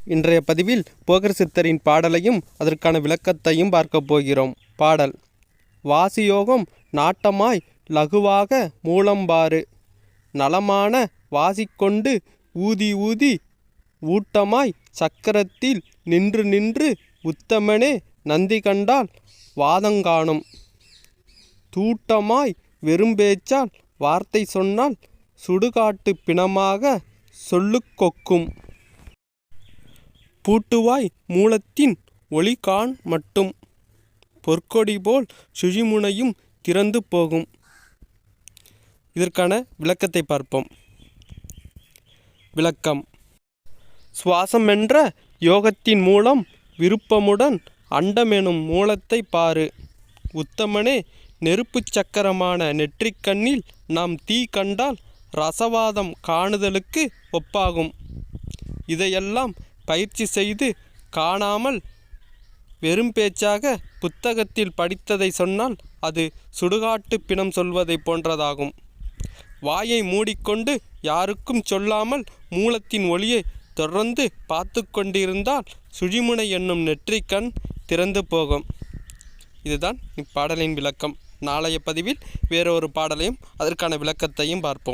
இன்றைய பதிவில் போகர் சித்தரின் பாடலையும் அதற்கான விளக்கத்தையும் பார்க்க போகிறோம். பாடல்: வாசியோகம் நாட்டமாய் லகுவாக மூலம்பாறு நலமான வாசிக்கொண்டு ஊதி ஊதி ஊட்டமாய் சக்கரத்தில் நின்று நின்று உத்தமனே நந்தி கண்டால் வாதங்காணும் தூட்டமாய் வெறும்பேச்சால் வார்த்தை சொன்னால் சுடுகாட்டு பிணமாக சொல்லுக்கொக்கும் பூட்டுவாய் மூலத்தின் ஒளிகாண் மட்டும் பொற்கொடி போல் சுழிமுனையும் திறந்து போகும். இதற்கான விளக்கத்தை பார்ப்போம். விளக்கம்: சுவாசமென்ற யோகத்தின் மூலம் விருப்பமுடன் அண்டமெனும் மூலத்தை பாரு. உத்தமனே, நெருப்புச் சக்கரமான நெற்றிக்கண்ணில் நாம் தீ கண்டால் ரசவாதம் காணுதலுக்கு ஒப்பாகும். இதையெல்லாம் பயிற்சி செய்து காணாமல் வெறும் பேச்சாக புத்தகத்தில் படித்ததை சொன்னால் அது சுடுகாட்டு பிணம் சொல்வதை போன்றதாகும். வாயை மூடிக்கொண்டு யாருக்கும் சொல்லாமல் மூலத்தின் ஒளியை தொடர்ந்து பார்த்து கொண்டிருந்தால் சுழிமுனை என்னும் நெற்றிக்கண் திறந்து போகும். இதுதான் இப்பாடலின் விளக்கம். நாளைய பதிவில் வேறொரு பாடலையும் அதற்கான விளக்கத்தையும் பார்ப்போம்.